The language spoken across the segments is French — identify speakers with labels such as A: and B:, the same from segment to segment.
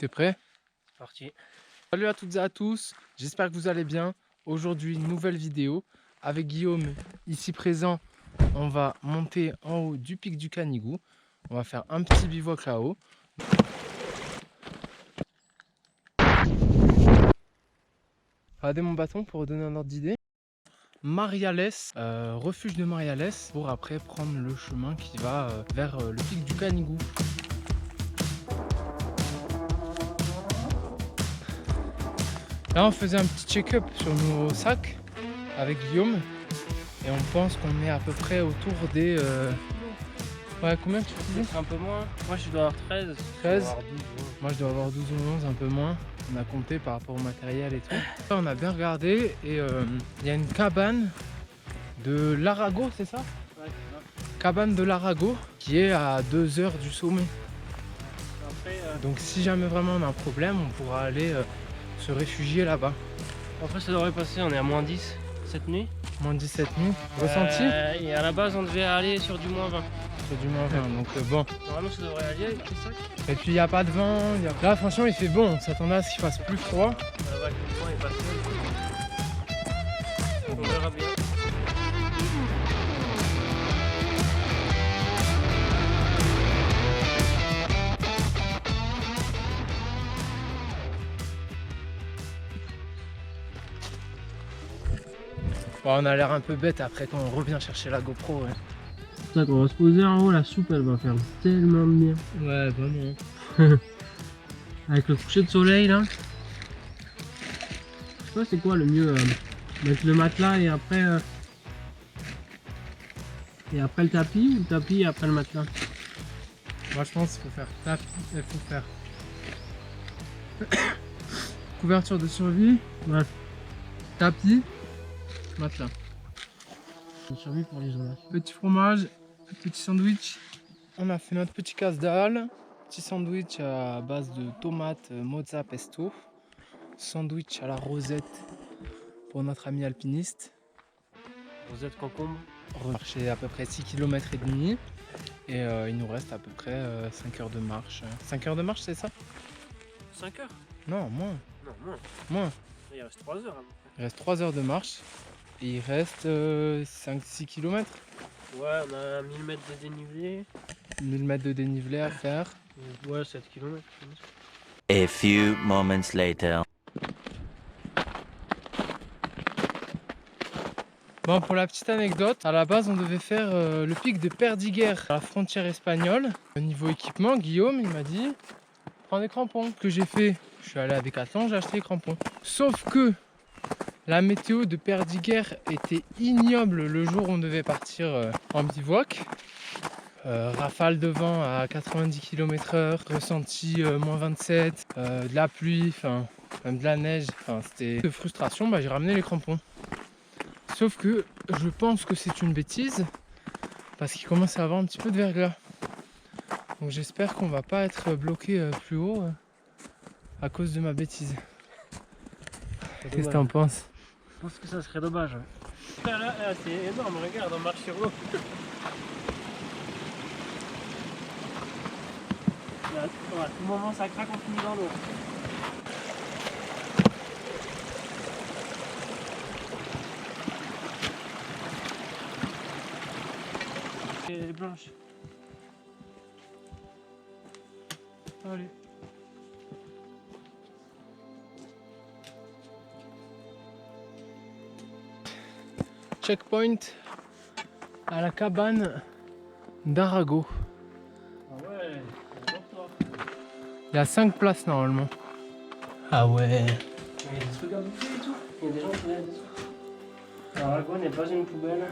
A: T'es prêt?
B: C'est parti.
A: Salut à toutes et à tous, j'espère que vous allez bien. Aujourd'hui, une nouvelle vidéo avec Guillaume ici présent. On va monter en haut du pic du Canigou. On va faire un petit bivouac là-haut. Regardez mon bâton pour vous donner un ordre d'idée. Mariales, refuge de Mariales, pour après prendre le chemin qui va vers le pic du Canigou. Là, on faisait un petit check-up sur nos sacs avec Guillaume et on pense qu'on est à peu près autour des... Ouais, combien tu disais?
B: Un peu moins. Moi je dois avoir 13.
A: 13.
B: Je dois avoir 12, ouais.
A: Moi je dois avoir 12 ou 11, un peu moins. On a compté par rapport au matériel et tout. Là, on a bien regardé et il y a une cabane de l'Arago, c'est ça?
B: Ouais, c'est ça.
A: Cabane de l'Arago qui est à 2 heures du sommet.
B: Après,
A: Donc si jamais vraiment on a un problème, on pourra aller se réfugier là-bas.
B: après ça devrait passer, on est à moins 10 cette nuit.
A: Moins 17 nuits. Ressenti?
B: Et à la base on devait aller sur du moins 20.
A: Sur du moins 20, donc bon.
B: Normalement ça devrait aller avec les sacs.
A: Et puis il n'y a pas de vent. Là franchement il fait bon, on s'attendait à ce qu'il fasse plus froid.
B: La vague du point est passée. On verra bien.
A: Bon, on a l'air un peu bête après quand on revient chercher la GoPro. Ouais,
B: C'est pour ça qu'on va se poser en haut, la soupe elle va faire tellement bien.
A: ouais vraiment.
B: Avec le coucher de soleil là. Je sais pas c'est quoi le mieux, mettre le matelas et après le tapis ou le tapis et après le matelas.
A: Moi je pense qu'il faut faire tapis, il faut faire couverture de survie,
B: Ouais.
A: tapis, matelas.
B: Une survie pour l'isolation.
A: Petit fromage, petit sandwich. On a fait notre petit casse-dalle. Petit sandwich à base de tomates, mozza, pesto. Sandwich à la rosette pour notre ami alpiniste.
B: Rosette concombre.
A: Remarcher à peu près 6 km et demi. Et il nous reste à peu près 5 heures de marche. 5 heures de marche, c'est ça?
B: 5 heures?
A: Non, moins.
B: Non, moins.
A: Moins.
B: Il reste 3 heures. Hein.
A: Il reste 3 heures de marche. Et il reste 5-6 km.
B: Ouais, on a 1000 mètres de dénivelé.
A: 1000 mètres de dénivelé à faire.
B: Ouais, 7 km.
C: A few moments later.
A: Bon, pour la petite anecdote, à la base on devait faire le pic de Perdiguer à la frontière espagnole. Au niveau équipement, Guillaume il m'a dit prends des crampons. Ce que j'ai fait, je suis allé à Decathlon, j'ai acheté les crampons. Sauf que la météo de Perdiguer était ignoble le jour où on devait partir en bivouac. Rafale de vent à 90 km/h, ressenti moins 27, de la pluie, enfin même de la neige, c'était de frustration, j'ai ramené les crampons. Sauf que je pense que c'est une bêtise parce qu'il commence à avoir un petit peu de verglas. Donc j'espère qu'on va pas être bloqué plus haut à cause de ma bêtise. Qu'est-ce que t'en penses?
B: Je pense que ça serait dommage. Ouais. Là, c'est énorme, regarde, on marche sur l'eau. À tout moment ça craque, on finit dans l'eau. Elle est blanche.
A: Allez. Checkpoint à la cabane d'Arago.
B: Ah ouais, c'est bon toi.
A: Il y a 5 places normalement.
B: Ah ouais. Il y a des trucs à bouffer et tout. Il y a des gens qui viennent des trucs. Alors Arago n'est pas une poubelle.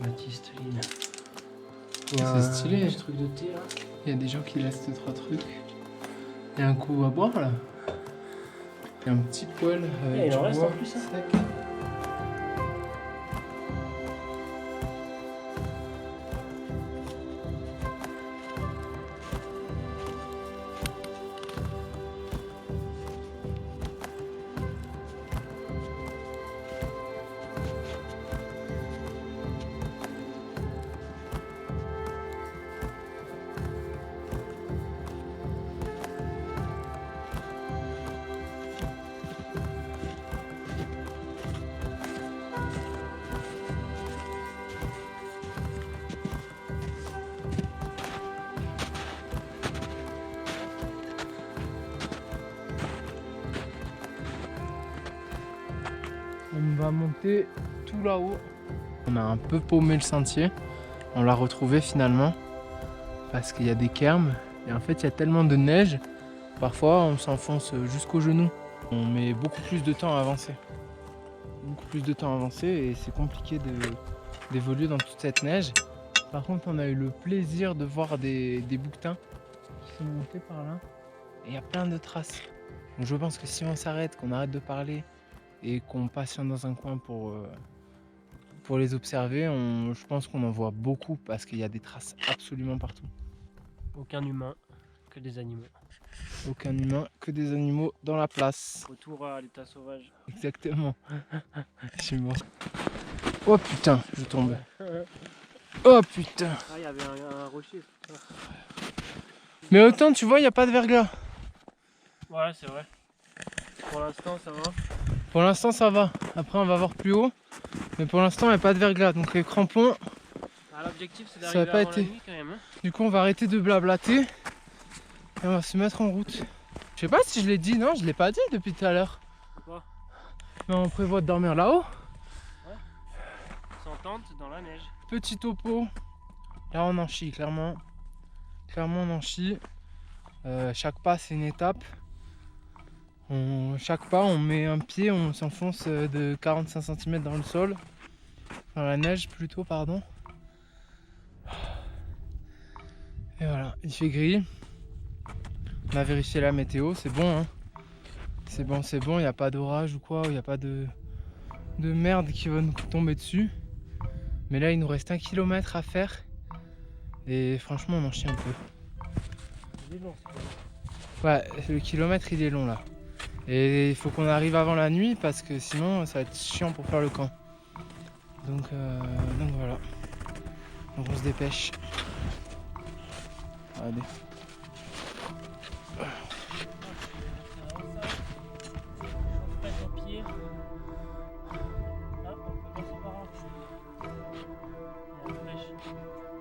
B: Baptiste Line.
A: C'est stylé.
B: Un truc de thé là.
A: Il y a des gens qui laissent 2-3 trucs. Il y a un coup à boire là. Il y a un petit poêle avec
B: il en
A: du
B: reste
A: bois
B: en plus, hein.
A: sec. va monter tout là-haut. On a un peu paumé le sentier. On l'a retrouvé finalement parce qu'il y a des kermes et en fait il y a tellement de neige, parfois on s'enfonce jusqu'aux genoux. On met beaucoup plus de temps à avancer. Beaucoup plus de temps à avancer et c'est compliqué d'évoluer dans toute cette neige. Par contre on a eu le plaisir de voir des bouquetins qui sont montés par là et il y a plein de traces. Donc je pense que si on s'arrête, qu'on arrête de parler et qu'on patiente dans un coin pour les observer, je pense qu'on en voit beaucoup parce qu'il y a des traces absolument partout.
B: Aucun humain, que des animaux.
A: Aucun humain, que des animaux dans la place.
B: Retour à l'état sauvage.
A: Exactement. Je suis mort. Oh putain, je tombe. Oh putain.
B: Ah, il y avait un rocher.
A: Mais autant tu vois, il n'y a pas de verglas.
B: Ouais, c'est vrai. Pour l'instant, ça va.
A: Pour l'instant ça va. Après on va voir plus haut. Mais pour l'instant il n'y a pas de verglas. Donc les crampons,
B: Ah, l'objectif c'est
A: Ça
B: d'arriver
A: va pas
B: avant
A: été.
B: la nuit quand même. Hein.
A: du coup on va arrêter de blablater. Et on va se mettre en route. Je sais pas si je l'ai dit, non, je l'ai pas dit depuis tout à l'heure.
B: Quoi?
A: Mais on prévoit de dormir là-haut.
B: Sans tente dans la neige.
A: Petit topo. Là on en chie, clairement. Clairement on en chie. Chaque pas c'est une étape. Chaque pas on met un pied, on s'enfonce de 45 cm dans le sol. Dans la neige plutôt, pardon. Et voilà, il fait gris. On a vérifié la météo, c'est bon hein. C'est bon, il n'y a pas d'orage ou quoi, il n'y a pas de merde qui va nous tomber dessus. Mais là il nous reste 1 km à faire. Et franchement on en chie un peu.
B: Il est long,
A: Ouais, le kilomètre il est long là. Et il faut qu'on arrive avant la nuit parce que sinon ça va être chiant pour faire le camp. Donc voilà. Donc on se dépêche. Allez.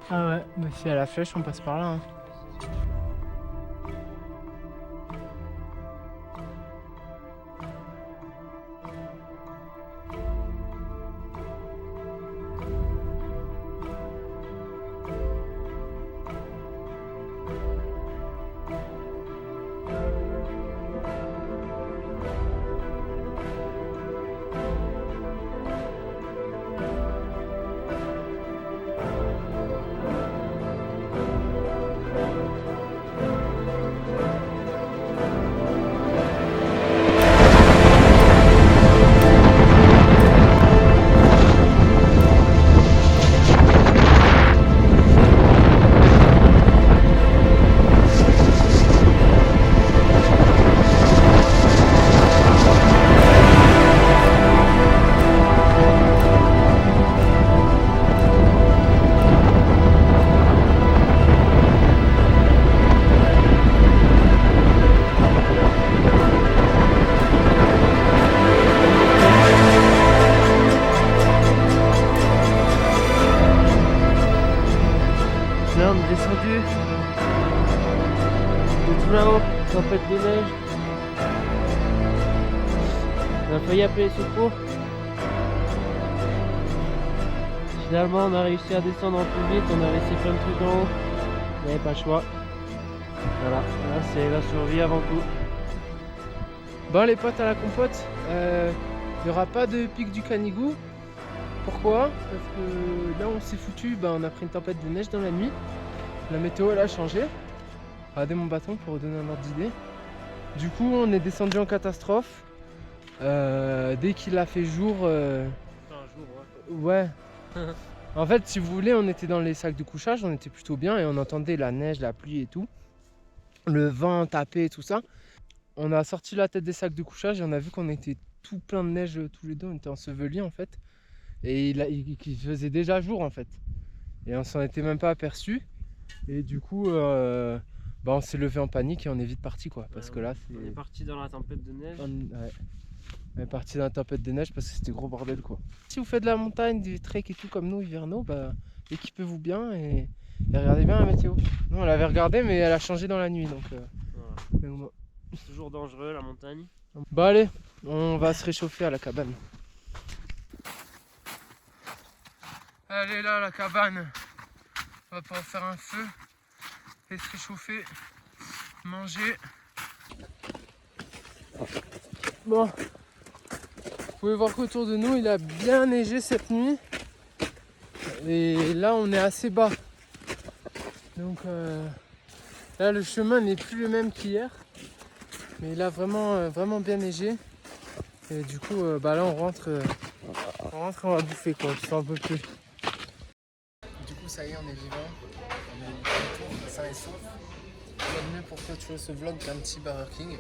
A: Ah ouais, mais si à la flèche on passe par là. Hein.
B: Là on est descendu de tout là-haut, tempête de neige. On a failli appeler les secours. Finalement on a réussi à descendre en plus vite, on a laissé plein de trucs en haut. On n'avait pas le choix. Voilà, là c'est la survie avant tout.
A: Bon les potes à la compote, il n'y aura pas de pic du Canigou. Pourquoi? Parce que là on s'est foutu, on a pris une tempête de neige dans la nuit. La météo elle a changé. Regardez mon bâton pour vous donner un ordre d'idée. Du coup on est descendu en catastrophe. Dès qu'il a fait jour. Ouais. En fait si vous voulez on était dans les sacs de couchage, on était plutôt bien et on entendait la neige, la pluie et tout. Le vent taper et tout ça. On a sorti la tête des sacs de couchage et on a vu qu'on était tout plein de neige tous les deux, on était ensevelis en fait. Et il faisait déjà jour en fait. Et on s'en était même pas aperçu. Et du coup, on s'est levé en panique et on est vite parti quoi. Parce que là,
B: on est parti dans la tempête de neige.
A: On est parti dans la tempête de neige parce que c'était gros bordel quoi. Si vous faites de la montagne, du trek et tout comme nous hivernaux, équipez-vous bien et regardez bien la météo. Nous on l'avait regardé mais elle a changé dans la nuit donc.
B: Voilà. C'est toujours dangereux la montagne.
A: Bon allez, on va se réchauffer à la cabane. Elle est là, la cabane. On va pouvoir faire un feu et se réchauffer, manger. Bon, vous pouvez voir qu'autour de nous, il a bien neigé cette nuit. Et là, on est assez bas. Donc là, le chemin n'est plus le même qu'hier. Mais il a vraiment bien neigé. Et du coup, là, on rentre, on va bouffer quoi, parce qu'on peut plus. Du coup, ça y est, on est vivant. On est de retour, sain et sauf. Quoi de mieux pour clôturer ce vlog qu'un petit Burger King.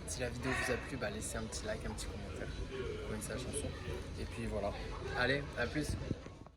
A: Si la vidéo vous a plu, laissez un petit like, un petit commentaire. Vous connaissez la chanson. Et puis voilà. Allez, à plus.